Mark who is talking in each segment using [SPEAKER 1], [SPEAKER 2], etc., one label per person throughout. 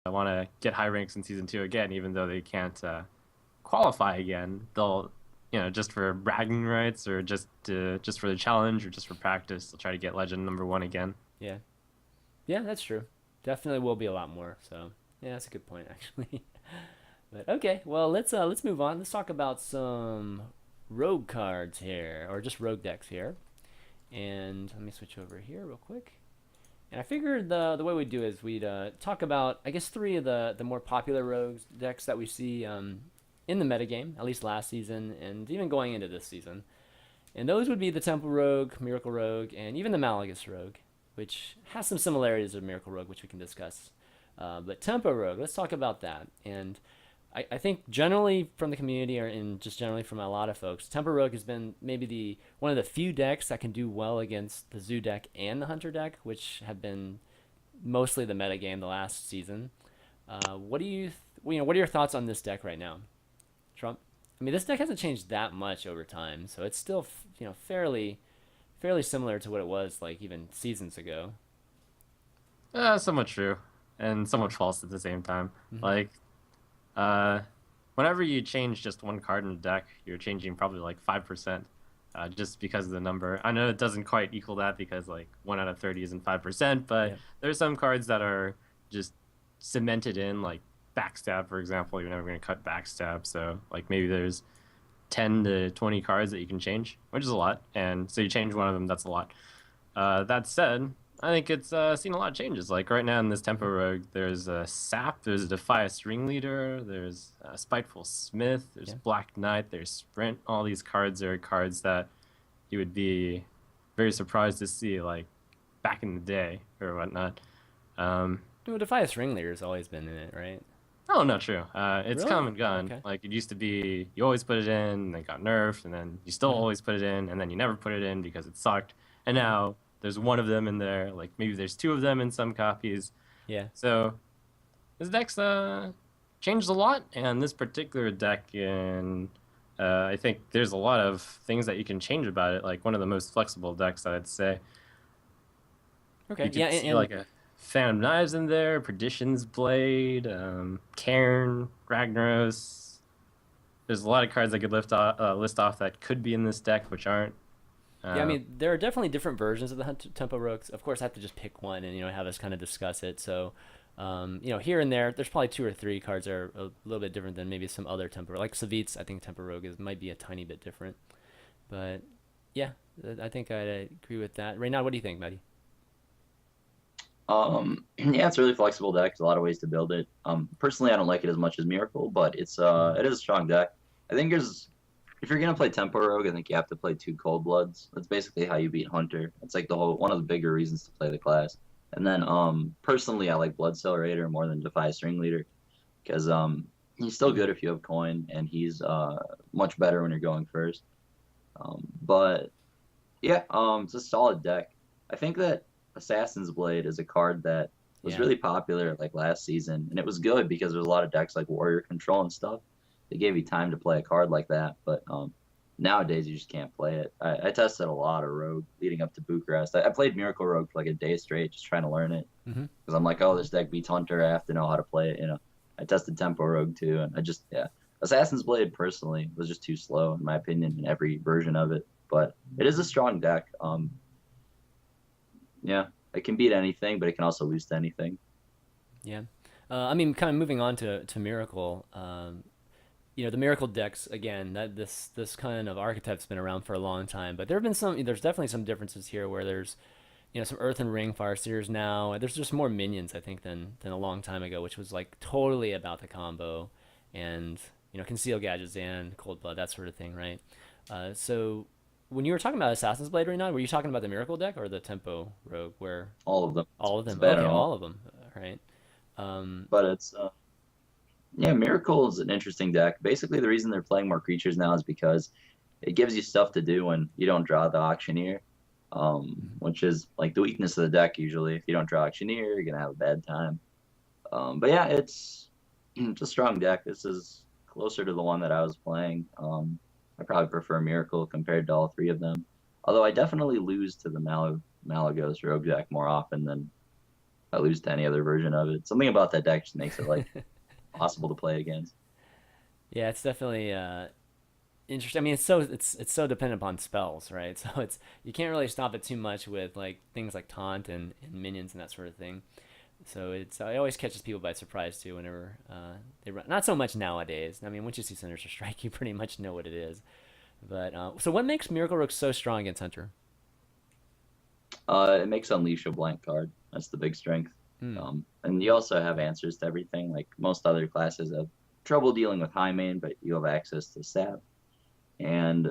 [SPEAKER 1] want to get high ranks in season 2 again, even though they can't qualify again. They'll, just for bragging rights or just for the challenge or just for practice, they'll try to get legend number 1 again.
[SPEAKER 2] Yeah. Yeah, that's true. Definitely will be a lot more. So yeah, that's a good point actually. But okay, well let's move on. Let's talk about some rogue cards here, or just rogue decks here. And let me switch over here real quick. And I figured the way we'd do is we'd talk about, I guess, three of the more popular rogues decks that we see in the metagame, at least last season and even going into this season. And those would be the Temple Rogue, Miracle Rogue, and even the Malagus Rogue, which has some similarities of Miracle Rogue, which we can discuss. But Tempo Rogue, let's talk about that. And I think generally from the community, or in just generally from a lot of folks, Tempo Rogue has been maybe the one of the few decks that can do well against the Zoo deck and the Hunter deck, which have been mostly the metagame the last season. What do what are your thoughts on this deck right now, Trump? I mean, this deck hasn't changed that much over time, so it's still fairly similar to what it was like even seasons ago.
[SPEAKER 1] Somewhat true, and somewhat false at the same time.
[SPEAKER 2] Mm-hmm.
[SPEAKER 1] Like, uh, whenever you change just one card in the deck, you're changing probably like 5%, just because of the number. I know it doesn't quite equal that because like 1 out of 30 isn't 5%, but
[SPEAKER 2] Yeah.
[SPEAKER 1] there's some cards that are just cemented in, like backstab, for example. You're never going to cut backstab, so like maybe there's 10 to 20 cards that you can change, which is a lot. And so you change one of them, that's a lot. That said, I think it's seen a lot of changes. Like right now in this Tempo Rogue, there's a Sap, there's a Defias Ringleader, there's a Spiteful Smith, there's
[SPEAKER 2] Yeah.
[SPEAKER 1] Black Knight, there's Sprint. All these cards are cards that you would be very surprised to see, like back in the day or whatnot. Um,
[SPEAKER 2] Well, Defias Ringleader's always been in it, right?
[SPEAKER 1] Oh, not true. It's
[SPEAKER 2] Really?
[SPEAKER 1] come and gone.
[SPEAKER 2] Okay.
[SPEAKER 1] Like it used to be, you always put it in, and then got nerfed, and then you still
[SPEAKER 2] Mm-hmm.
[SPEAKER 1] always put it in, and then you never put it in because it sucked. And
[SPEAKER 2] Mm-hmm.
[SPEAKER 1] now there's one of them in there. Like maybe there's two of them in some copies.
[SPEAKER 2] Yeah.
[SPEAKER 1] So this deck's changed a lot, and this particular deck in I think there's a lot of things that you can change about it. Like one of the most flexible decks, I'd say.
[SPEAKER 2] Okay.
[SPEAKER 1] You
[SPEAKER 2] Yeah,
[SPEAKER 1] could see like a Phantom Knives in there, Perdition's Blade, Cairn, Ragnaros. There's a lot of cards I could list off that could be in this deck, which aren't.
[SPEAKER 2] yeah. I
[SPEAKER 1] Uh,
[SPEAKER 2] mean, there are definitely different versions of the Tempo Rogues. Of course, I have to just pick one and have us kind of discuss it. So, here and there's probably two or three cards that are a little bit different than maybe some other Tempo. Like Savitz, I think Tempo Rogue might be a tiny bit different. But yeah, I think I'd agree with that. Right now, what do you think, Maddie?
[SPEAKER 3] Yeah, it's a really flexible deck. There's a lot of ways to build it. Personally, I don't like it as much as Miracle, but
[SPEAKER 2] Mm-hmm.
[SPEAKER 3] it is a strong deck. I think there's if you're gonna play Tempo Rogue, I think you have to play two Cold Bloods. That's basically how you beat Hunter. It's like the whole one of the bigger reasons to play the class. And then personally, I like Blood Raider more than Defias Ringleader because he's still good if you have coin, and he's much better when you're going first. But yeah, it's a solid deck. I think that Assassin's Blade is a card that was
[SPEAKER 2] Yeah.
[SPEAKER 3] really popular like last season, and it was good because there's a lot of decks like Warrior Control and stuff. They gave you time to play a card like that, but nowadays you just can't play it. I tested a lot of Rogue leading up to Bucharest. I played Miracle Rogue for like a day straight, just trying to learn it
[SPEAKER 2] Mm-hmm.
[SPEAKER 3] because I'm like, oh, this deck beats Hunter. I have to know how to play it. I tested Tempo Rogue too, and yeah, Assassin's Blade personally was just too slow in my opinion in every version of it. But it is a strong deck. Yeah, it can beat anything, but it can also lose to anything.
[SPEAKER 2] Yeah. I mean, kind of moving on to Miracle. The Miracle decks again. That this kind of archetype's been around for a long time, but there have been some. There's definitely some differences here where there's some Earth and Ring Farseers now. There's just more minions I think than a long time ago, which was like totally about the combo, and Conceal Gadgets and Cold Blood, that sort of thing, right? So when you were talking about Assassin's Blade right now, were you talking about the Miracle deck or the Tempo Rogue? Where
[SPEAKER 3] All of them.
[SPEAKER 2] all of
[SPEAKER 3] It's
[SPEAKER 2] them?
[SPEAKER 3] bad
[SPEAKER 2] Okay,
[SPEAKER 3] at all.
[SPEAKER 2] all of them, right? Um,
[SPEAKER 3] But it's yeah, Miracle is an interesting deck. Basically, the reason they're playing more creatures now is because it gives you stuff to do when you don't draw the Auctioneer, which is like the weakness of the deck usually. If you don't draw Auctioneer, you're gonna have a bad time. But yeah, it's a strong deck. This is closer to the one that I was playing. I probably prefer Miracle compared to all three of them. Although I definitely lose to the Malagos Rogue deck more often than I lose to any other version of it. Something about that deck just makes it like possible to play against.
[SPEAKER 2] Yeah, it's definitely interesting. I mean, it's so dependent upon spells, right? So it's you can't really stop it too much with like things like taunt and minions and that sort of thing. So it always catches people by surprise too whenever they run. Not so much nowadays. I mean, once you see Sinister Strike, you pretty much know what it is. But so what makes Miracle Rook so strong against Hunter?
[SPEAKER 3] It makes Unleash a blank card. That's the big strength.
[SPEAKER 2] Hmm.
[SPEAKER 3] And you also have answers to everything. Like most other classes have trouble dealing with high main, but you have access to sap. And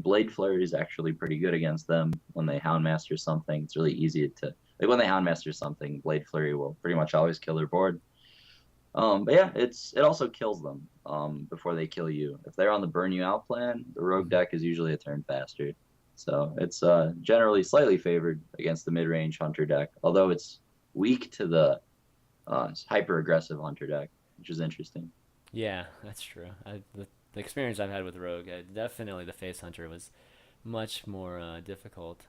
[SPEAKER 3] Blade Flurry is actually pretty good against them when they Houndmaster something. It's really easy to like when they Houndmaster something, Blade Flurry will pretty much always kill their board. But yeah, it also kills them before they kill you. If they're on the burn you out plan, the rogue deck is usually a turn faster. So it's generally slightly favored against the mid range hunter deck, although it's weak to the hyper aggressive hunter deck, which is interesting.
[SPEAKER 2] Yeah, that's true. The experience I've had with Rogue, definitely the Face Hunter was much more difficult.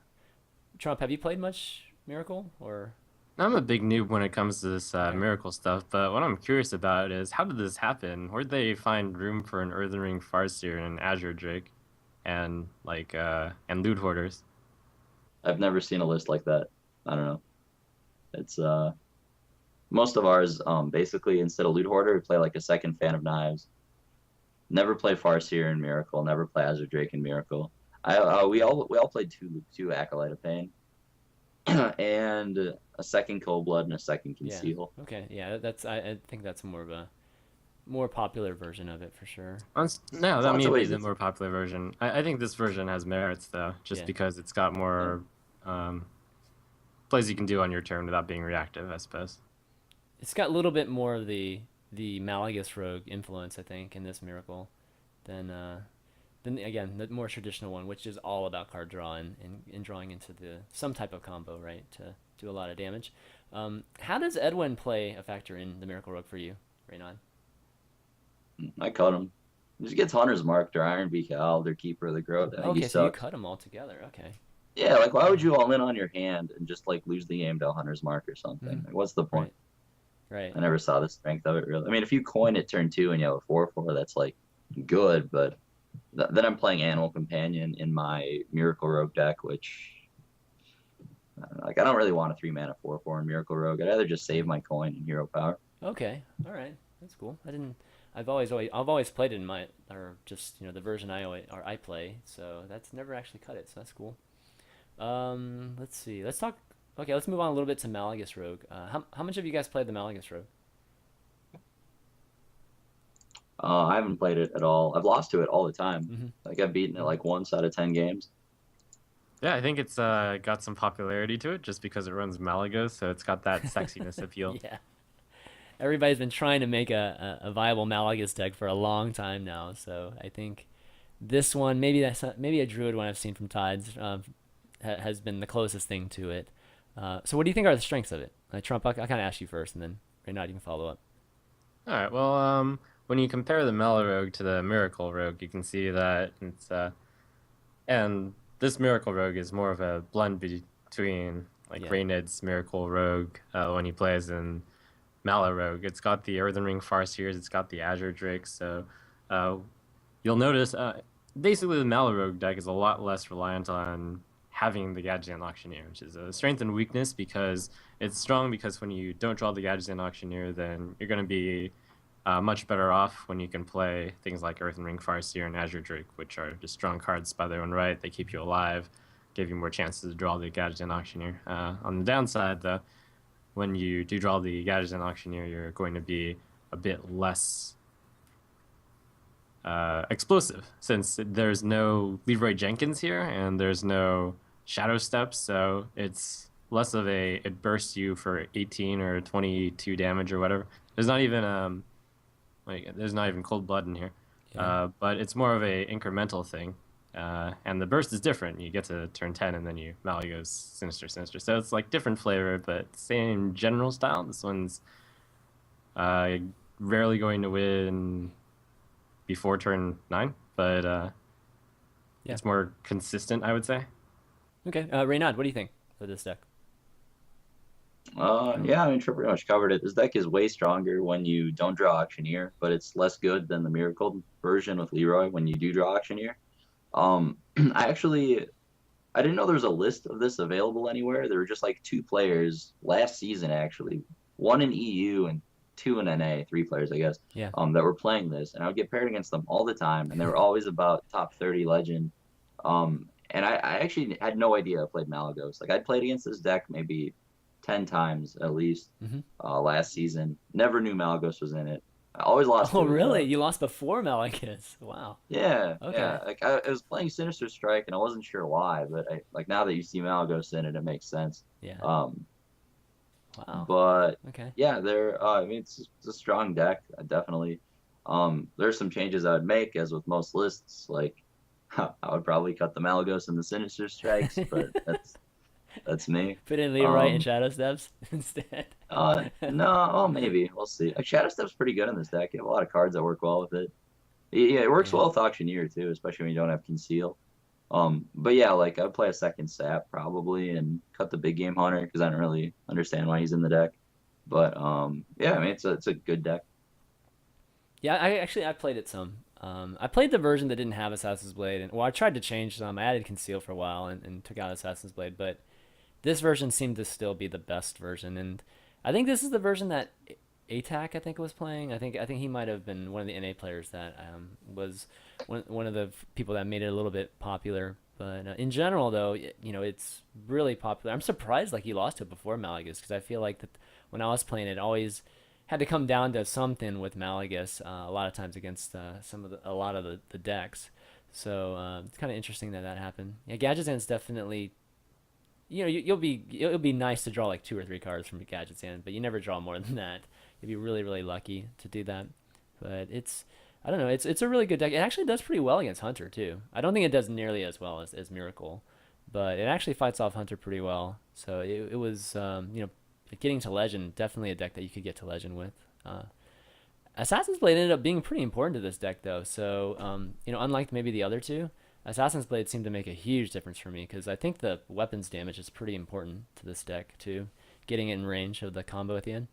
[SPEAKER 2] Trump, have you played much Miracle or?
[SPEAKER 1] I'm a big noob when it comes to this
[SPEAKER 2] Okay.
[SPEAKER 1] miracle stuff, but what I'm curious about is how did this happen? Where'd they find room for an Earthen Ring Farseer and an Azure Drake, and and Loot Hoarders?
[SPEAKER 3] I've never seen a list like that. I don't know. It's most of ours basically instead of loot hoarder, we play like a second fan of knives. Never play Farseer in Miracle. Never play Azure Drake in Miracle. We all played two Acolyte of Pain and a second Cold Blood and a second
[SPEAKER 2] Yeah.
[SPEAKER 3] Conceal.
[SPEAKER 2] Okay. Yeah, that's I think that's more of a more popular version of it for sure.
[SPEAKER 1] No, that
[SPEAKER 3] Lots
[SPEAKER 1] may
[SPEAKER 3] of
[SPEAKER 1] be
[SPEAKER 3] ways.
[SPEAKER 1] the more popular version. I think this version has merits though, just
[SPEAKER 2] Yeah.
[SPEAKER 1] because it's got
[SPEAKER 3] Yeah.
[SPEAKER 1] more um, plays you can do on your turn without being reactive, I suppose.
[SPEAKER 2] It's got a little bit more of the Malagus Rogue influence, I think, in this Miracle than again the more traditional one, which is all about card draw and drawing into the some type of combo, right, to do a lot of damage. How does Edwin play a factor in the Miracle Rogue for you, Reynad?
[SPEAKER 3] I cut him. He just gets Hunter's Marked or Iron Beak Owled or Keeper of the Growth. I think he
[SPEAKER 2] Okay, so you
[SPEAKER 3] sucks.
[SPEAKER 2] cut them all together. Okay.
[SPEAKER 3] Yeah, like why would you all in on your hand and just like lose the game to a Hunter's Mark or
[SPEAKER 2] Hmm.
[SPEAKER 3] something? Like, what's the point?
[SPEAKER 2] Right. Right.
[SPEAKER 3] I never saw the strength of it really. I mean, if you coin it turn two and you have a 4/4, that's like good, but then I'm playing Animal Companion in my Miracle Rogue deck, which I don't know, like I don't really want a 3 mana 4/4 in Miracle Rogue. I'd rather just save my coin in Hero Power.
[SPEAKER 2] Okay. All right. That's cool. I didn't. I've always played it in my or just the version I play. So that's never actually cut it. So that's cool. Let's see. Let's talk. Okay, let's move on a little bit to Malagus Rogue. How much have you guys played the Malagus Rogue?
[SPEAKER 3] I haven't played it at all. I've lost to it all the time.
[SPEAKER 2] Mm-hmm.
[SPEAKER 3] Like I've beaten it like once out of 10 games.
[SPEAKER 1] Yeah, I think it's got some popularity to it just because it runs Malaga, so it's got that sexiness appeal.
[SPEAKER 2] Yeah. Everybody's been trying to make a viable Malagus deck for a long time now. So I think this one, maybe a Druid one I've seen from Tides, has been the closest thing to it. So what do you think are the strengths of it? Trump, I'll kind of ask you first, and then Reynad, you can follow up.
[SPEAKER 1] All right, well, when you compare the Mela Rogue to the Miracle Rogue, you can see that and this Miracle Rogue is more of a blend between like
[SPEAKER 2] Yeah.
[SPEAKER 1] Reynad's Miracle Rogue when he plays in Mala Rogue. It's got the Earthen Ring Farseers, it's got the Azure Drake, so uh, you'll notice basically the Mala Rogue deck is a lot less reliant on having the Gadgetzan Auctioneer, which is a strength and weakness because it's strong because when you don't draw the Gadgetzan Auctioneer, then you're going to be much better off when you can play things like Earthen Ring Farseer and Azure Drake, which are just strong cards by their own right. They keep you alive, give you more chances to draw the Gadgetzan Auctioneer. On the downside, though, when you do draw the Gadgetzan Auctioneer, you're going to be a bit less explosive since there's no Leroy Jenkins here and there's no Shadow Steps, so it's less of it bursts you for 18 or 22 damage or whatever. There's not even there's not even Cold Blood in here,
[SPEAKER 2] Yeah.
[SPEAKER 1] but it's more of a incremental thing. And the burst is different. You get to turn 10 and then you Malagos Sinister Sinister. So it's like different flavor, but same general style. This one's rarely going to win before turn 9, but
[SPEAKER 2] Yeah.
[SPEAKER 1] it's more consistent, I would say.
[SPEAKER 2] Okay. Reynad, what do you think of this deck?
[SPEAKER 3] Yeah, I mean, Trip pretty much covered it. This deck is way stronger when you don't draw Auctioneer, but it's less good than the Miracle version with Leroy when you do draw Auctioneer. Um, I actually I didn't know there was a list of this available anywhere. There were just like two players last season, actually, one in EU and two in NA, three players, I guess,
[SPEAKER 2] Yeah.
[SPEAKER 3] that were playing this, and I would get paired against them all the time, and they were always about top 30 legend. And I actually had no idea I played Malagos. Like I'd played against this deck maybe 10 times at least
[SPEAKER 2] Hmm.
[SPEAKER 3] last season. Never knew Malagos was in it. I always lost
[SPEAKER 2] Oh,
[SPEAKER 3] to it
[SPEAKER 2] really?
[SPEAKER 3] though.
[SPEAKER 2] You lost before Malekith? Wow.
[SPEAKER 3] Yeah,
[SPEAKER 2] Okay.
[SPEAKER 3] yeah. Like I was playing Sinister Strike and I wasn't sure why, but like now that you see Malagos in it, it makes sense.
[SPEAKER 2] Yeah.
[SPEAKER 3] Um,
[SPEAKER 2] Wow.
[SPEAKER 3] but
[SPEAKER 2] Okay.
[SPEAKER 3] yeah, I mean, it's a strong deck, definitely. There's some changes I would make, as with most lists. Like I would probably cut the Malagos and the Sinister Strikes, but that's me.
[SPEAKER 2] Put in Leroy and
[SPEAKER 3] Um,
[SPEAKER 2] Shadow Steps instead.
[SPEAKER 3] no, well, maybe we'll see. Like Shadow Step's pretty good in this deck. You have a lot of cards that work well with it. Yeah, it works
[SPEAKER 2] Yeah.
[SPEAKER 3] well with Auctioneer too, especially when you don't have Conceal. But yeah, like I'd play a second sap probably and cut the big game hunter because I don't really understand why he's in the deck. But yeah, I mean it's a good deck.
[SPEAKER 2] Yeah, I played it some. I played the version that didn't have Assassin's Blade, and well, I tried to change some. I added Conceal for a while and took out Assassin's Blade, but this version seemed to still be the best version, and I think this is the version that ATAC I think was playing. I think he might have been one of the NA players that was one of the people that made it a little bit popular. But in general, though, it's really popular. I'm surprised like he lost it before Malagas because I feel like that when I was playing it, always had to come down to something with Malagas a lot of times against a lot of the decks. So it's kind of interesting that that happened. Yeah, Gadgetzan's definitely it'll be nice to draw like two or three cards from Gadget's End, but you never draw more than that. You'd be really really lucky to do that. But I don't know, it's a really good deck. It actually does pretty well against Hunter too. I don't think it does nearly as well as Miracle, but it actually fights off Hunter pretty well. So it was getting to Legend, definitely a deck that you could get to Legend with. Assassin's Blade ended up being pretty important to this deck though. So unlike maybe the other two, Assassin's Blade seemed to make a huge difference for me because I think the weapons damage is pretty important to this deck too, getting it in range of the combo at the end.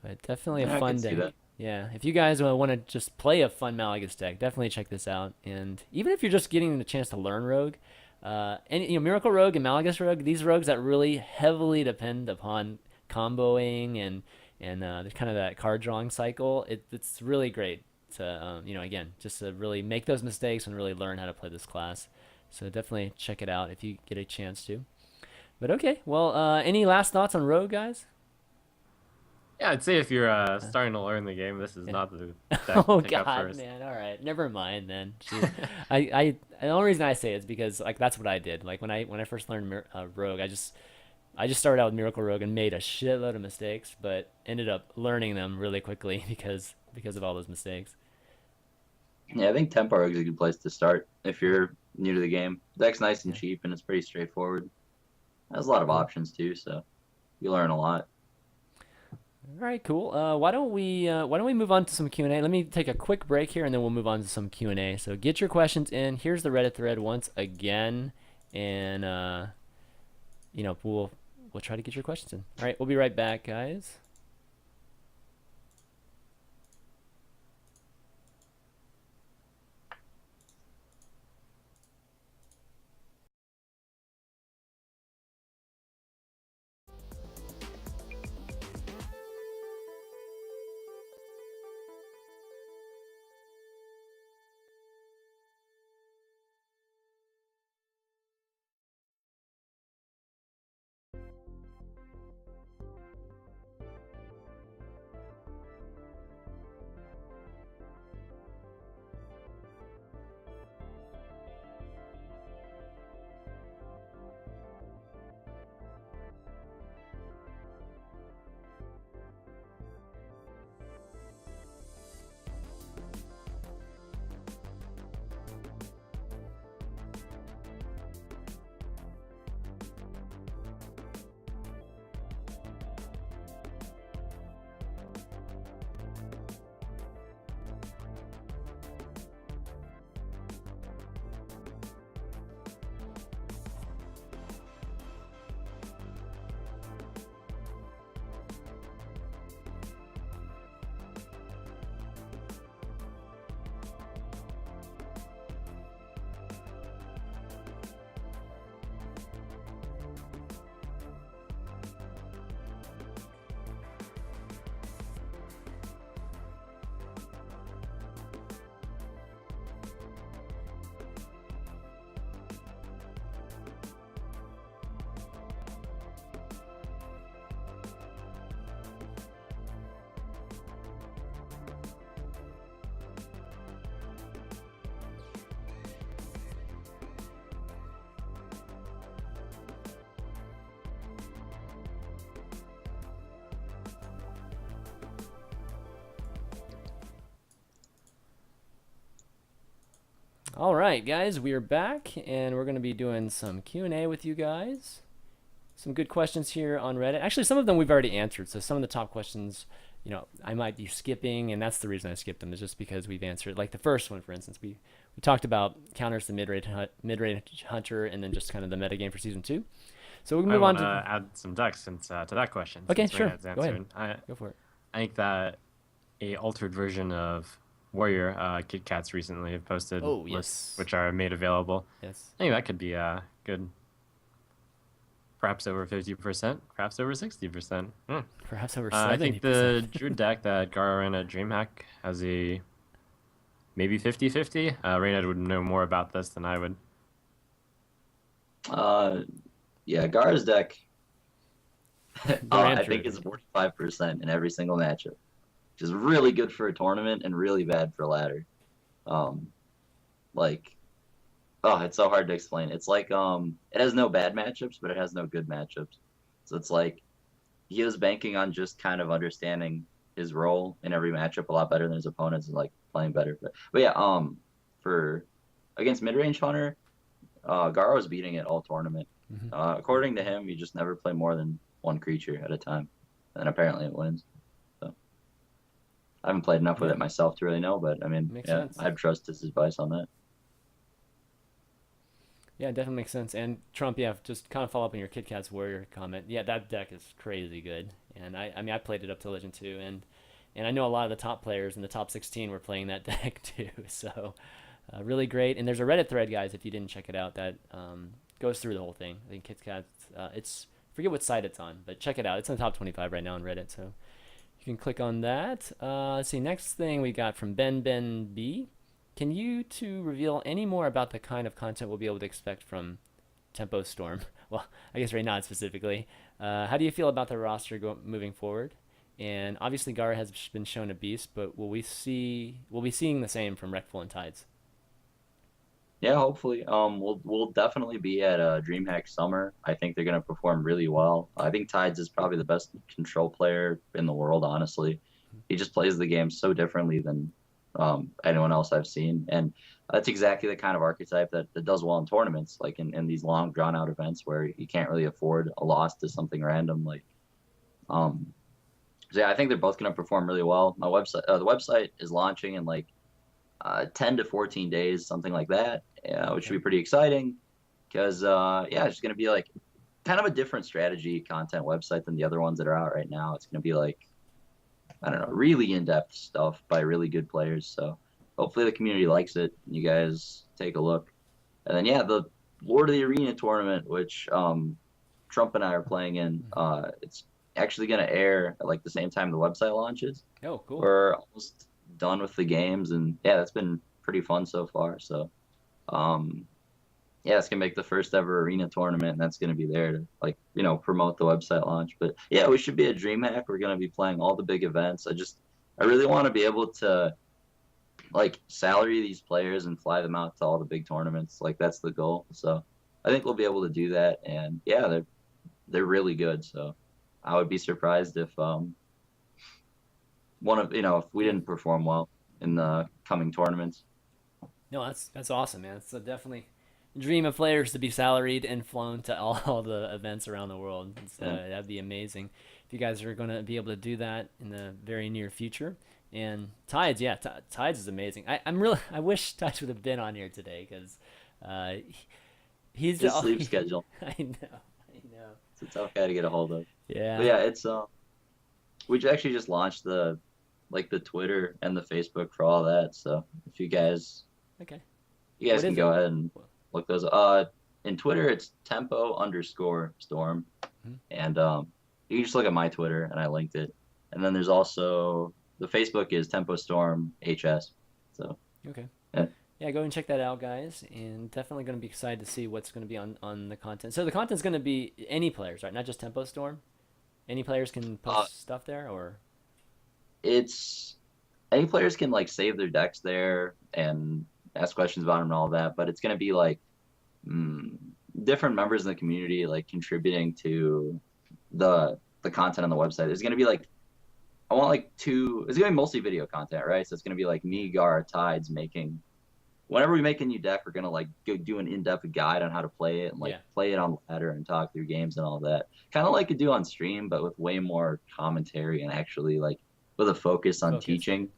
[SPEAKER 2] But definitely a
[SPEAKER 3] Yeah, I can
[SPEAKER 2] fun
[SPEAKER 3] see
[SPEAKER 2] deck.
[SPEAKER 3] that.
[SPEAKER 2] Yeah, if you guys want to just play a fun Malagas deck, definitely check this out. And even if you're just getting the chance to learn Rogue, and Miracle Rogue and Malagas Rogue, these rogues that really heavily depend upon comboing and kind of that card drawing cycle, it's really great to again just to really make those mistakes and really learn how to play this class. So definitely check it out if you get a chance to. But okay, well, any last thoughts on Rogue, guys?
[SPEAKER 1] Yeah, I'd say if you're starting to learn the game, this is
[SPEAKER 2] Yeah.
[SPEAKER 1] not the deck to
[SPEAKER 2] Oh
[SPEAKER 1] pick up
[SPEAKER 2] God,
[SPEAKER 1] first.
[SPEAKER 2] man. All right, never mind then. Jeez. I the only reason I say it is because like that's what I did. Like when I first learned Rogue, I just started out with Miracle Rogue and made a shitload of mistakes, but ended up learning them really quickly because of all those mistakes.
[SPEAKER 3] Yeah, I think Tempo Rogue is a good place to start if you're new to the game. The deck's nice and
[SPEAKER 2] Yeah.
[SPEAKER 3] cheap and it's pretty straightforward. Has a lot of
[SPEAKER 2] Cool.
[SPEAKER 3] options too, so you learn a lot.
[SPEAKER 2] All right, cool. Why don't we move on to some Q&A? Let me take a quick break here, and then we'll move on to some Q&A. So get your questions in. Here's the Reddit thread once again, and we'll try to get your questions in. All right, we'll be right back, guys. All right, guys, we are back, and we're going to be doing some Q&A with you guys. Some good questions here on Reddit. Actually, some of them we've already answered, so some of the top questions, I might be skipping, and that's the reason I skipped them, is just because we've answered. Like the first one, for instance, we talked about counters the mid-range hunter, and then just kind of the metagame for Season 2. So we can
[SPEAKER 1] I
[SPEAKER 2] move on
[SPEAKER 1] want
[SPEAKER 2] to...
[SPEAKER 1] to add some decks to that question.
[SPEAKER 2] Okay,
[SPEAKER 1] Since
[SPEAKER 2] sure.
[SPEAKER 1] Reynad's
[SPEAKER 2] Go ahead.
[SPEAKER 1] answered.
[SPEAKER 2] Go for it.
[SPEAKER 1] I think that a altered version of Warrior Kit Kats recently have posted
[SPEAKER 2] Oh,
[SPEAKER 1] lists
[SPEAKER 2] yes.
[SPEAKER 1] which are made available.
[SPEAKER 2] Yes.
[SPEAKER 1] I think that could be good. Perhaps over 50%, perhaps over 60%.
[SPEAKER 2] Perhaps over 70%.
[SPEAKER 1] I think the Druid deck that Garo ran at DreamHack has a maybe 50-50. Reynad would know more about this than I would.
[SPEAKER 3] Yeah, Gar's deck, I think
[SPEAKER 2] Druid.
[SPEAKER 3] it's 45% in every single matchup, which is really good for a tournament and really bad for ladder. Um, like, it's so hard to explain. It's like it has no bad matchups, but it has no good matchups. So it's like he was banking on just kind of understanding his role in every matchup a lot better than his opponents and like playing better. But yeah, for against mid-range hunter, Garo was beating it all tournament.
[SPEAKER 2] Mhm.
[SPEAKER 3] According to him, you just never play more than one creature at a time, and apparently it wins. So I haven't played enough with
[SPEAKER 2] Yeah.
[SPEAKER 3] it myself to really know, but I mean,
[SPEAKER 2] Makes
[SPEAKER 3] yeah,
[SPEAKER 2] sense.
[SPEAKER 3] I'd trust his advice on that.
[SPEAKER 2] Yeah, it definitely makes sense. And Trump, yeah, just kind of follow up on your Kit Kats Warrior comment. Yeah, that deck is crazy good. And I mean, I played it up to Legend 2, and I know a lot of the top players in the top 16 were playing that deck too. So really great. And there's a Reddit thread, guys, if you didn't check it out, that goes through the whole thing. I think Kit Kats, it's, forget what site it's on, but check it out. It's in the top 25 right now on Reddit, so you can click on that. Let's see, next thing we got from Ben B. Can you two reveal any more about the kind of content we'll be able to expect from Tempo Storm? Well, I guess Reynad specifically. How do you feel about the roster moving forward? And obviously Gara has been shown a beast, but we'll be seeing the same from Wreckful and Tides.
[SPEAKER 3] Yeah, hopefully. We'll definitely be at DreamHack Summer. I think they're gonna perform really well. I think Tides is probably the best control player in the world, honestly. He just plays the game so differently than anyone else I've seen, and that's exactly the kind of archetype that does well in tournaments, like in these long, drawn out events where you can't really afford a loss to something random. Like, so yeah, I think they're both gonna perform really well. The website is launching in like 10 to 14 days, something like that, which should be pretty exciting because, yeah, it's just going to be like kind of a different strategy content website than the other ones that are out right now. It's going to be like, I don't know, really in-depth stuff by really good players. So hopefully the community likes it. You guys take a look. And then, yeah, the Lord of the Arena tournament, which Trump and I are playing in, it's actually going to air at like the same time the website launches.
[SPEAKER 2] Oh, cool.
[SPEAKER 3] We're almost done with the games, and yeah, that's been pretty fun so far. So yeah, it's gonna make the first ever arena tournament, and that's gonna be there to like promote the website launch. But yeah, we should be at DreamHack. We're gonna be playing all the big events. I really want to be able to like salary these players and fly them out to all the big tournaments. Like that's the goal. So I think we'll be able to do that, and yeah, they're really good. So I would be surprised if if we didn't perform well in the coming tournaments.
[SPEAKER 2] No, that's awesome, man. It's definitely a dream of players to be salaried and flown to all the events around the world. That'd be amazing if you guys are going to be able to do that in the very near future. And Tides, yeah, Tides is amazing. I wish Tides would have been on here today because he's
[SPEAKER 3] his sleep schedule.
[SPEAKER 2] I know.
[SPEAKER 3] It's a tough guy to get a hold of.
[SPEAKER 2] Yeah.
[SPEAKER 3] But yeah, it's we actually just launched the Twitter and the Facebook for all that. So if you guys can go ahead and look those. In Twitter it's tempo_storm, and you can just look at my Twitter and I linked it. And then there's also the Facebook is Tempo Storm HS. So
[SPEAKER 2] yeah, go and check that out, guys, and definitely going to be excited to see what's going to be on the content. So the content's going to be any players, right? Not just Tempo Storm. Any players can post stuff there, or
[SPEAKER 3] it's any players can like save their decks there and ask questions about them and all that, but it's going to be like different members in the community like contributing to the content on the website. There's going to be like it's going to be mostly video content, right? So it's going to be like me, Gar, Tides making whenever we make a new deck, we're gonna like go do an in-depth guide on how to play it and like
[SPEAKER 2] Yeah.
[SPEAKER 3] play it on the ladder and talk through games and all that. Kind of like you do on stream, but with way more commentary and actually like with a focus on
[SPEAKER 2] Focus.
[SPEAKER 3] teaching.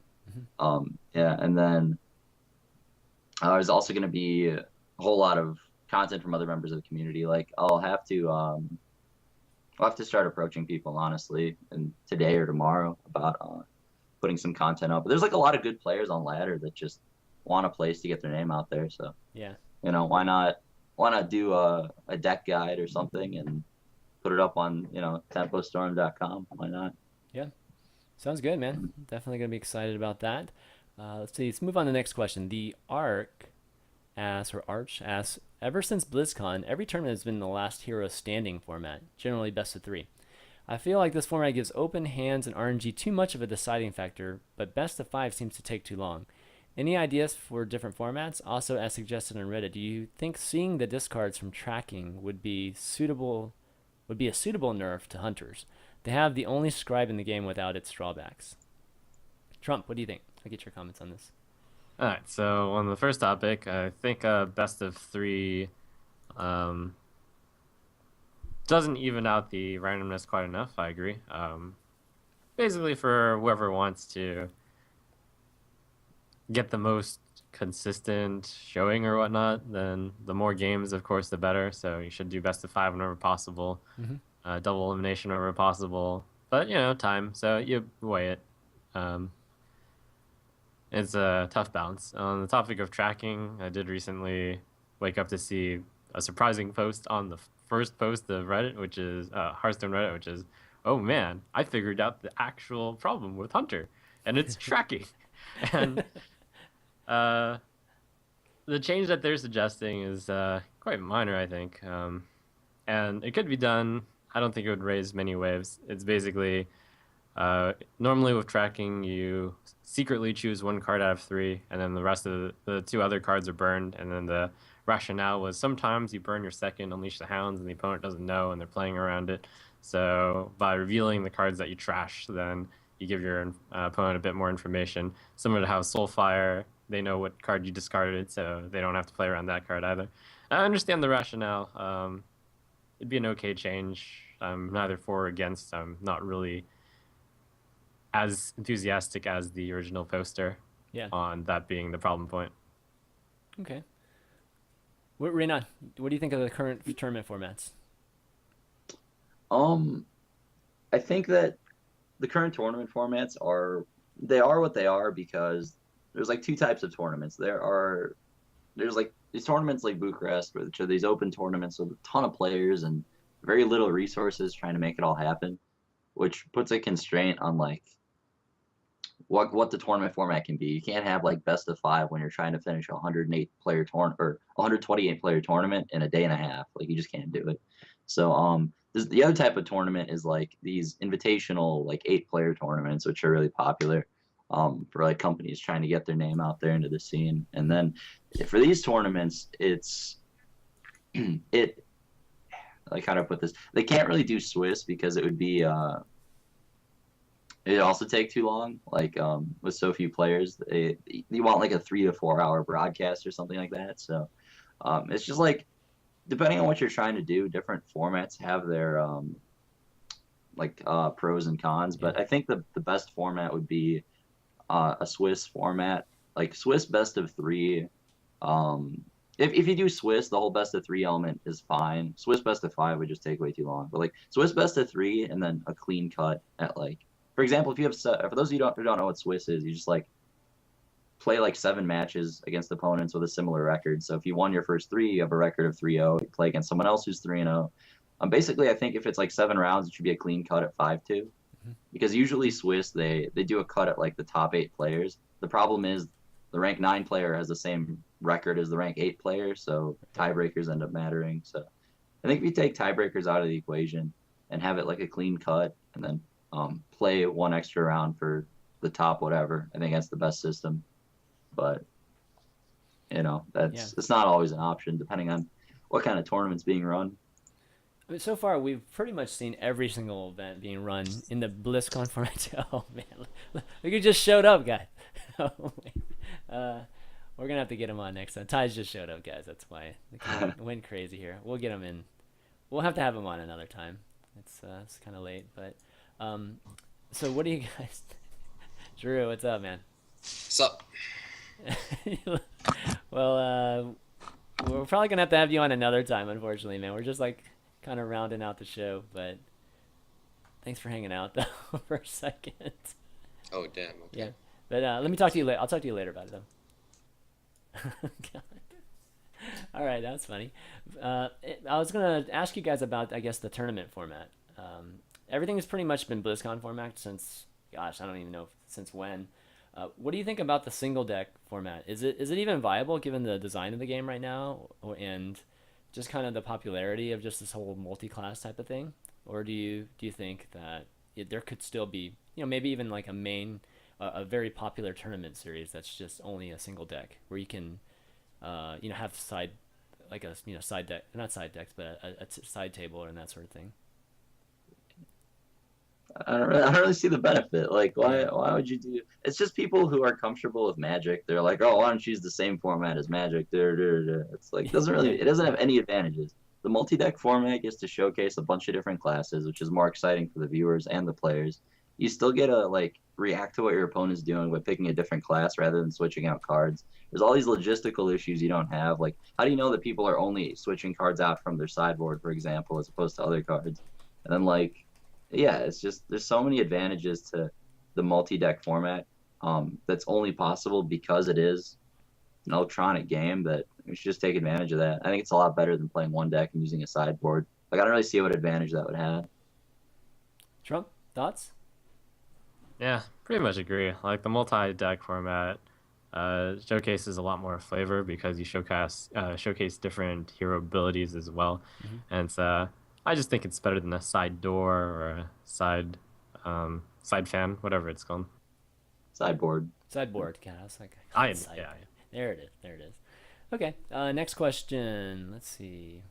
[SPEAKER 2] Mhm.
[SPEAKER 3] Yeah, and then there's also gonna be a whole lot of content from other members of the community. Like I'll have to start approaching people honestly, and today or tomorrow about putting some content up. But there's like a lot of good players on ladder that just want a place to get their name out there. So
[SPEAKER 2] Yeah.
[SPEAKER 3] why not do a deck guide or something and put it up on tempostorm.com? Why not?
[SPEAKER 2] Yeah. Sounds good, man. Definitely gonna be excited about that. Let's see. Let's move on to the next question. The Arch asks, ever since BlizzCon, every tournament has been the last hero standing format, generally best of 3. I feel like this format gives open hands and RNG too much of a deciding factor, but best of 5 seems to take too long. Any ideas for different formats? Also, as suggested on Reddit, do you think seeing the discards from tracking would be a suitable nerf to hunters? They have the only scribe in the game without its drawbacks. Trump, what do you think? I'll get your comments on this.
[SPEAKER 1] All right, so on the first topic, I think best of 3 um, doesn't even out the randomness quite enough. I agree. Basically, for whoever wants to get the most consistent showing or whatnot, then the more games, of course, the better. So you should do best of 5 whenever possible, double elimination whenever possible. But time, so you weigh it. It's a tough balance. On the topic of tracking, I did recently wake up to see a surprising post on the first post of Reddit, which is Hearthstone Reddit, which is, oh man, I figured out the actual problem with Hunter, and it's tracking. And the change that they're suggesting is quite minor, I think, and it could be done. I don't think it would raise many waves. It's basically normally with tracking, you secretly choose 1 card out of 3, and then the rest of the 2 other cards are burned. And then the rationale was sometimes you burn your second, Unleash the Hounds, and the opponent doesn't know, and they're playing around it. So by revealing the cards that you trash, then you give your opponent a bit more information. Similar to how Soulfire, they know what card you discarded, so they don't have to play around that card either. I understand the rationale. It'd be an okay change. I'm neither for or against. I'm not really as enthusiastic as the original poster on that being the problem point.
[SPEAKER 2] Okay. Reynad, what do you think of the current tournament formats?
[SPEAKER 3] I think that the current tournament formats are what they are because there's like 2 types of tournaments. There's like these tournaments like Bucharest, which are these open tournaments with a ton of players and very little resources trying to make it all happen, which puts a constraint on like what the tournament format can be. You can't have like best of 5 when you're trying to finish a 108 player tournament or 128 player tournament in a day and a half. Like you just can't do it. So the other type of tournament is like these invitational like 8-player tournaments, which are really popular for like companies trying to get their name out there into the scene. And then for these tournaments, it's like how to put this, they can't really do Swiss because it would be it also take too long. Like with so few players, you want like a 3 to 4 hour broadcast or something like that. So it's just like depending on what you're trying to do, different formats have their pros and cons. But I think the best format would be a Swiss format, like Swiss best of 3. If you do Swiss, the whole best of 3 element is fine. Swiss best of 5 would just take way too long. But like Swiss best of 3 and then a clean cut at like, for example, if you have for those of you who don't know what Swiss is, you just like play like 7 matches against opponents with a similar record. So if you won your first 3, you have a record of 3-0. You play against someone else who's 3-0. Basically, I think if it's like 7 rounds, it should be a clean cut at 5-2. Because usually Swiss, they do a cut at like the top 8 players. The problem is the rank 9 player has the same record as the rank 8 player, so tiebreakers end up mattering. So I think if you take tiebreakers out of the equation and have it like a clean cut and then play 1 extra round for the top whatever, I think that's the best system. But it's not always an option depending on what kind of tournament's being run.
[SPEAKER 2] I mean, so far we've pretty much seen every single event being run in the BlizzCon format. Oh man, look who just showed up, guy. Or We're gonna have to get him on next time. Ty's just showed up, guys. That's why it kind of went crazy here. We'll get him in. We'll have to have him on another time. It's kind of late, but so what do you guys? Drew, what's up, man?
[SPEAKER 4] Sup?
[SPEAKER 2] Well, we're probably gonna have to have you on another time, unfortunately, man. We're just like kind of rounding out the show, but thanks for hanging out though for a second.
[SPEAKER 4] Oh, damn. Okay.
[SPEAKER 2] Yeah, but let me talk to you later. I'll talk to you later about it though. God. All right, that was funny. I was gonna ask you guys about, I guess, the tournament format. Everything has pretty much been BlizzCon format since, gosh, I don't even know since when. What do you think about the single deck format? Is it even viable given the design of the game right now, and just kind of the popularity of just this whole multi-class type of thing? Or do you think that there could still be, maybe even like a very popular tournament series that's just only a single deck where you can, have side, like a side deck, not side decks, but a side table and that sort of thing.
[SPEAKER 3] I don't really see the benefit. Like, why would you do? It's just people who are comfortable with Magic. They're like, oh, why don't you use the same format as Magic? It's like it doesn't have any advantages. The multi-deck format gets to showcase a bunch of different classes, which is more exciting for the viewers and the players. You still get to like react to what your opponent's doing by picking a different class rather than switching out cards. There's all these logistical issues you don't have. Like, how do you know that people are only switching cards out from their sideboard, for example, as opposed to other cards? And then yeah, it's just there's so many advantages to the multi-deck format that's only possible because it is an electronic game that we should just take advantage of that. I think it's a lot better than playing one deck and using a sideboard. Like, I don't really see what advantage that would have.
[SPEAKER 2] Trump, thoughts?
[SPEAKER 1] Yeah, pretty much agree. Like the multi-deck format showcases a lot more flavor because you showcase different hero abilities as well, and I just think it's better than a side door or a side fan, whatever it's called.
[SPEAKER 3] Sideboard.
[SPEAKER 2] Sideboard. God, I was like,
[SPEAKER 1] Yeah.
[SPEAKER 2] There it is. Okay. Next question. Let's see.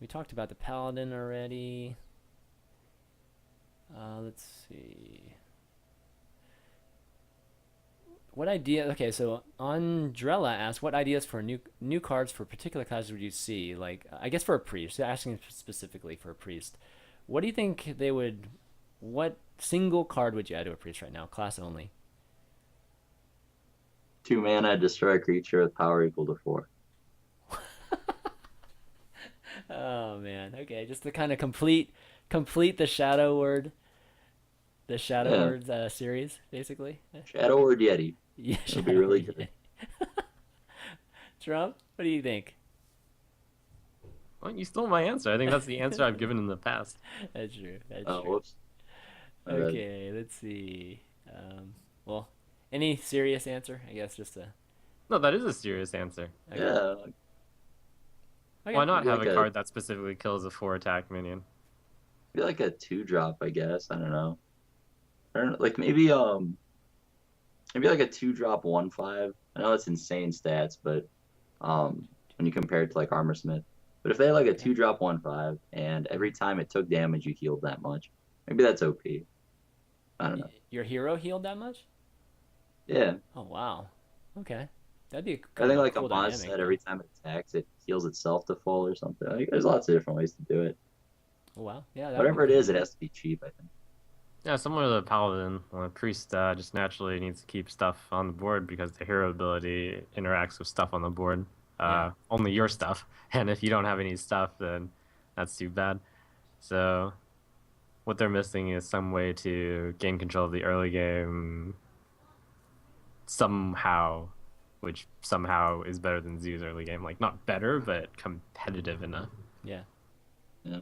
[SPEAKER 2] We talked about the Paladin already. Let's see. What idea? Okay, so Andrella asked, what ideas for new cards for particular classes would you see? Like, I guess for a priest, asking specifically for a priest. What do you think they would? What single card would you add to a priest right now, class only?
[SPEAKER 3] 2 mana, destroy a creature with power equal to 4.
[SPEAKER 2] Oh man, okay, just to kind of complete the Shadow Word, series, basically.
[SPEAKER 3] Shadow Word Yeti.
[SPEAKER 2] Yeah,
[SPEAKER 3] It'll be really good.
[SPEAKER 2] Trump, what do you think?
[SPEAKER 1] Well, you stole my answer. I think that's the answer I've given in the past.
[SPEAKER 2] That's true.
[SPEAKER 3] Oh,
[SPEAKER 2] True.
[SPEAKER 3] whoops.
[SPEAKER 2] Okay, let's see. Well, any serious answer? I guess just a.
[SPEAKER 1] No, that is a serious answer.
[SPEAKER 2] Okay.
[SPEAKER 3] Yeah.
[SPEAKER 2] Okay.
[SPEAKER 1] Why not have
[SPEAKER 3] Like
[SPEAKER 1] a card that specifically kills a 4-attack minion?
[SPEAKER 3] Maybe like a 2-drop, I guess. I don't know. Like maybe like a 2-drop 1/5. I know it's insane stats, but when you compare it to like Armorsmith. But if they had like a 2-drop 1/5 and every time it took damage you healed that much, maybe that's OP. I don't know.
[SPEAKER 2] Your hero healed that much?
[SPEAKER 3] Yeah.
[SPEAKER 2] Oh wow. Okay. That'd be
[SPEAKER 3] I think like
[SPEAKER 2] cool
[SPEAKER 3] a boss
[SPEAKER 2] dynamic,
[SPEAKER 3] set every time it attacks it heals itself to full or something. Like, there's lots of different ways to do it.
[SPEAKER 2] Oh, wow. Yeah.
[SPEAKER 3] Whatever it is, it has to be cheap, I think.
[SPEAKER 1] Yeah, similar to the Paladin, a priest just naturally needs to keep stuff on the board because the hero ability interacts with stuff on the board. Only your stuff. And if you don't have any stuff, then that's too bad. So what they're missing is some way to gain control of the early game somehow, which somehow is better than Zoo's early game. Like, not better, but competitive enough.
[SPEAKER 2] Yeah.
[SPEAKER 3] Yeah.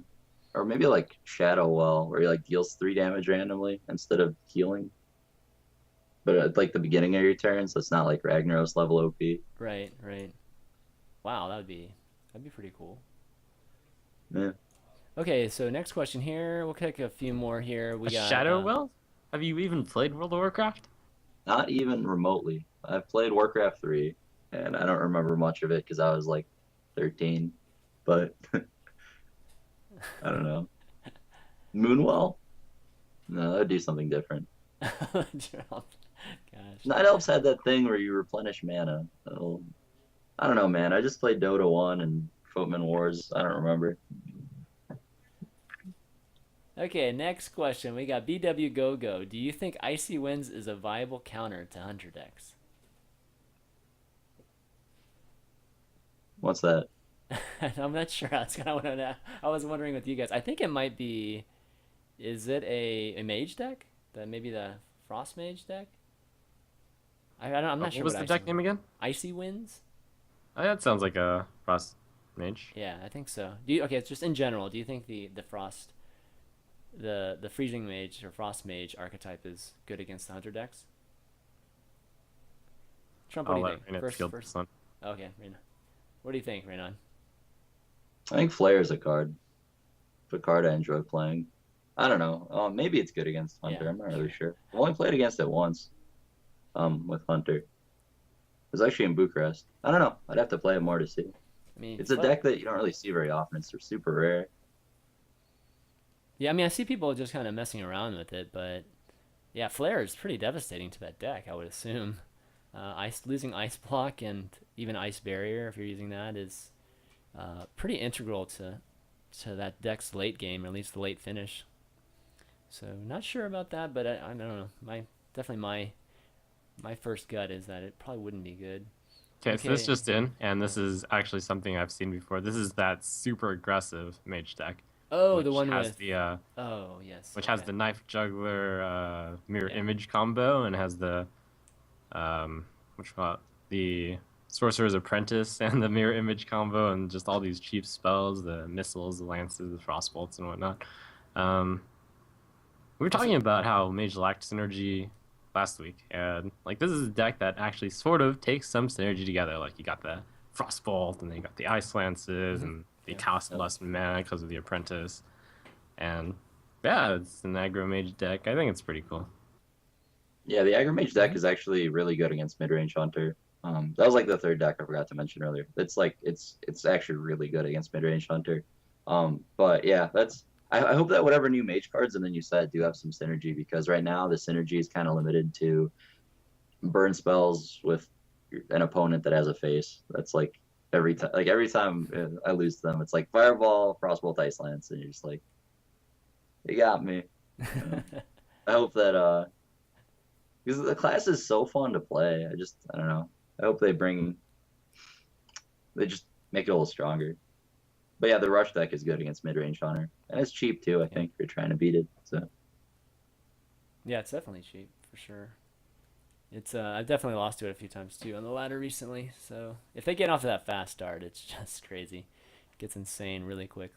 [SPEAKER 3] Or maybe like Shadow Well, where he like deals 3 damage randomly instead of healing. But at like the beginning of your turn, so it's not like Ragnaros level OP.
[SPEAKER 2] Right. Wow, that'd be pretty cool.
[SPEAKER 3] Yeah.
[SPEAKER 2] Okay, so next question here. We'll take a few more here. We got
[SPEAKER 1] Shadow Well? Have you even played World of Warcraft?
[SPEAKER 3] Not even remotely. I've played Warcraft 3, and I don't remember much of it because I was like 13. But I don't know. Moonwell? No, that'd do something different.
[SPEAKER 2] Gosh.
[SPEAKER 3] Night Elves had that thing where you replenish mana. So, I don't know, man. I just played Dota 1 and Footman Wars. I don't remember.
[SPEAKER 2] Okay, next question. We got BW Go Go. Do you think Icy Winds is a viable counter to Hunter decks?
[SPEAKER 3] What's that?
[SPEAKER 2] I'm not sure. That's kind of what I was wondering with you guys. I think it might be. Is it a mage deck? Maybe the Frost Mage deck? I'm not
[SPEAKER 1] What
[SPEAKER 2] sure
[SPEAKER 1] was
[SPEAKER 2] what
[SPEAKER 1] the
[SPEAKER 2] Icy
[SPEAKER 1] deck name again?
[SPEAKER 2] Icy Winds?
[SPEAKER 1] Oh, that sounds like a Frost Mage.
[SPEAKER 2] Yeah, I think so. Okay, it's just in general. Do you think the Frost, the Freezing Mage or Frost Mage archetype is good against the Hunter decks? Trump, what do
[SPEAKER 1] I'll
[SPEAKER 2] you
[SPEAKER 1] let
[SPEAKER 2] think?
[SPEAKER 1] Reynad field
[SPEAKER 2] First.
[SPEAKER 1] this one.
[SPEAKER 2] Okay, Reynad. What do you think, Reynad?
[SPEAKER 3] I think Flare is a card. It's a card I enjoy playing. I don't know. Maybe it's good against Hunter.
[SPEAKER 2] Yeah,
[SPEAKER 3] I'm not really sure. I've only played against it once. With Hunter. It was actually in Bucharest. I don't know. I'd have to play it more to see.
[SPEAKER 2] I mean,
[SPEAKER 3] It's a deck that you don't really see very often. It's super rare.
[SPEAKER 2] Yeah, I mean, I see people just kind of messing around with it, but yeah, Flare is pretty devastating to that deck, I would assume. Losing Ice Block and even Ice Barrier, if you're using that, is pretty integral to that deck's late game, or at least the late finish. So not sure about that, but I don't know. My first gut is that it probably wouldn't be good.
[SPEAKER 1] Okay, so this
[SPEAKER 2] Okay.
[SPEAKER 1] just in, and this is actually something I've seen before. This is that super aggressive mage deck,
[SPEAKER 2] Oh, the
[SPEAKER 1] which
[SPEAKER 2] one
[SPEAKER 1] has
[SPEAKER 2] with.
[SPEAKER 1] the
[SPEAKER 2] Oh, yes.
[SPEAKER 1] which has
[SPEAKER 2] Okay.
[SPEAKER 1] the knife juggler mirror
[SPEAKER 2] Yeah.
[SPEAKER 1] image combo, and has the which call it, the sorcerer's apprentice and the mirror image combo, and just all these cheap spells, the missiles, the lances, the frostbolts, and whatnot. Um, we were talking about how mage lacked synergy last week, and like this is a deck that actually sort of takes some synergy together. Like you got the frostbolt, and then you got the ice lances,
[SPEAKER 2] Hmm.
[SPEAKER 1] and the
[SPEAKER 2] Yeah.
[SPEAKER 1] cost less mana because of the apprentice, and yeah, it's an aggro mage deck. I think it's pretty cool.
[SPEAKER 3] Yeah, the Aggro Mage deck
[SPEAKER 2] Mhm.
[SPEAKER 3] is actually really good against mid-range Hunter. That was like the third deck I forgot to mention earlier. It's actually really good against mid-range Hunter. But yeah, I hope that whatever new mage cards and then you said do have some synergy, because right now the synergy is kind of limited to burn spells with an opponent that has a face. That's like every time I lose to them, it's like Fireball, Frostbolt, Ice Lance, and you're just like, you got me. Um, I hope that because the class is so fun to play. I don't know. I hope they just make it a little stronger. But yeah, the rush deck is good against mid range Hunter, and it's cheap too. I
[SPEAKER 2] Yeah.
[SPEAKER 3] think if you're trying to beat it. So
[SPEAKER 2] Yeah, it's definitely cheap for sure. It's I've definitely lost to it a few times too on the ladder recently. So if they get off of that fast start, it's just crazy. It gets insane really quick.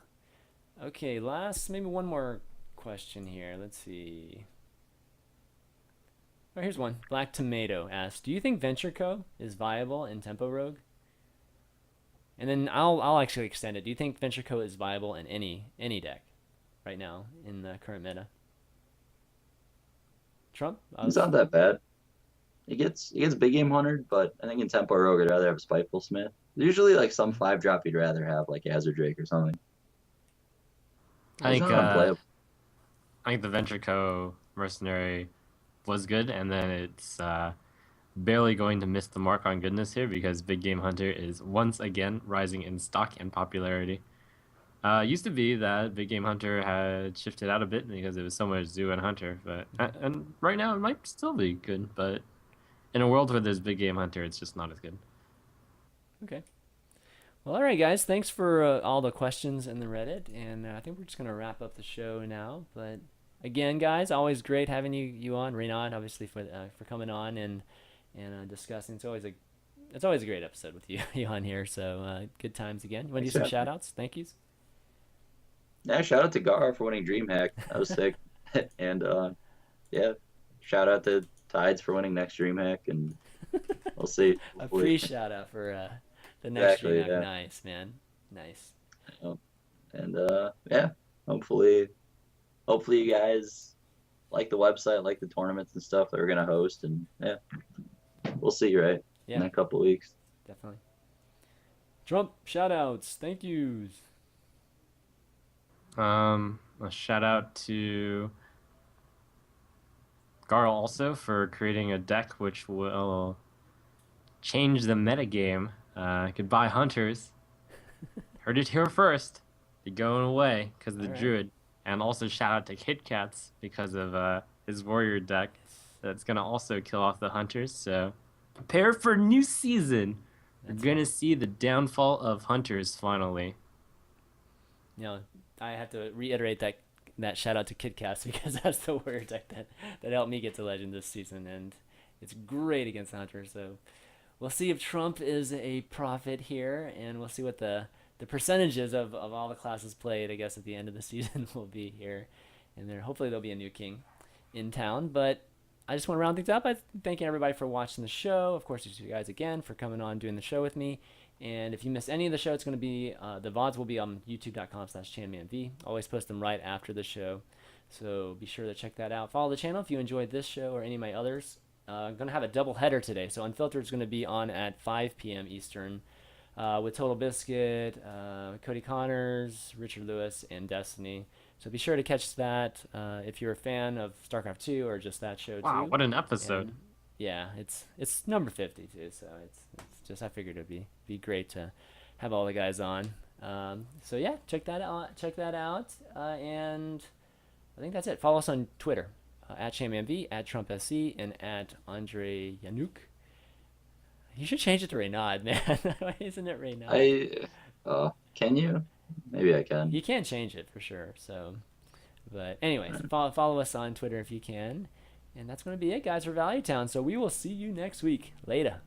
[SPEAKER 2] Okay, last maybe one more question here. Let's see. Oh, here's one. Black Tomato asks, "Do you think Venture Co is viable in Tempo Rogue?" And then I'll actually extend it. Do you think Venture Co is viable in any deck right now in the current meta? Trump?
[SPEAKER 3] it's not that bad. It gets big game hunted, but I think in Tempo Rogue I'd rather have a Spiteful Smith. Usually like some 5-drop you'd rather have like Azure Drake or something.
[SPEAKER 1] I
[SPEAKER 3] It's
[SPEAKER 1] think
[SPEAKER 3] not unplayable.
[SPEAKER 1] I think the Venture Co. Mercenary was good, and then it's barely going to miss the mark on goodness here because Big Game Hunter is once again rising in stock and popularity. Used to be that Big Game Hunter had shifted out a bit because it was so much Zoo and Hunter, but and right now it might still be good, but in a world where there's Big Game Hunter, it's just not as good.
[SPEAKER 2] Okay. Well, all right, guys. Thanks for all the questions in the Reddit, and I think we're just gonna wrap up the show now. But again, guys, always great having you on, Reynad, obviously for coming on and discussing. It's always a great episode with you you on here. So good times again. You want to do
[SPEAKER 3] Thanks,
[SPEAKER 2] some
[SPEAKER 3] yeah.
[SPEAKER 2] shout outs? Thank yous.
[SPEAKER 3] Yeah, shout out to Gar for winning DreamHack. That was sick. And yeah, shout out to Tides for winning next DreamHack, and we'll see.
[SPEAKER 2] A
[SPEAKER 3] Hopefully,
[SPEAKER 2] free shout out for the next
[SPEAKER 3] exactly.
[SPEAKER 2] DreamHack.
[SPEAKER 3] Yeah.
[SPEAKER 2] Nice, man. Nice.
[SPEAKER 3] And yeah, hopefully you guys like the website, like the tournaments and stuff that we're gonna host, and yeah, we'll see, right? In
[SPEAKER 2] Yeah,
[SPEAKER 3] a couple weeks.
[SPEAKER 2] definitely. Trump shout outs. Thank yous.
[SPEAKER 1] A shout out to Garl also for creating a deck which will change the metagame. Goodbye, Hunters. Heard it here first. They're going away because of the
[SPEAKER 2] All right.
[SPEAKER 1] Druid. And also shout out to KitKats because of his Warrior deck that's going to also kill off the Hunters. So prepare for a new season. We're
[SPEAKER 2] That's
[SPEAKER 1] going to see the downfall of Hunters finally.
[SPEAKER 2] You know, I have to reiterate that shout out to KidCast because that's the Warrior deck that helped me get to Legend this season, and it's great against the Hunter. So we'll see if Trump is a prophet here, and we'll see what the percentages of all the classes played, I guess, at the end of the season will be here. And there, hopefully there'll be a new king in town. But I just want to round things up by thanking everybody for watching the show. Of course, you guys again for coming on doing the show with me. And if you miss any of the show, it's going to be the VODs will be on youtube.com/ChanManV. Always post them right after the show, so be sure to check that out. Follow the channel if you enjoyed this show or any of my others. I'm going to have a double header today, so Unfiltered is going to be on at 5 p.m. Eastern with Total Biscuit, Cody Connors, Richard Lewis, and Destiny. So be sure to catch that if you're a fan of StarCraft 2 or just that show
[SPEAKER 1] Wow,
[SPEAKER 2] too.
[SPEAKER 1] what an episode.
[SPEAKER 2] And, yeah, it's number 50 too, so it's just, I figured it'd be great to have all the guys on. So yeah, check that out, and I think that's it. Follow us on Twitter at ChanManV, at TrumpSC, and at Andre Yanuk. You should change it to Reynad, man. Why isn't it Reynad?
[SPEAKER 3] Can you? Maybe I can.
[SPEAKER 2] You can change it for sure. So, but anyways, follow us on Twitter if you can. And that's going to be it, guys, for Value Town. So we will see you next week. Later.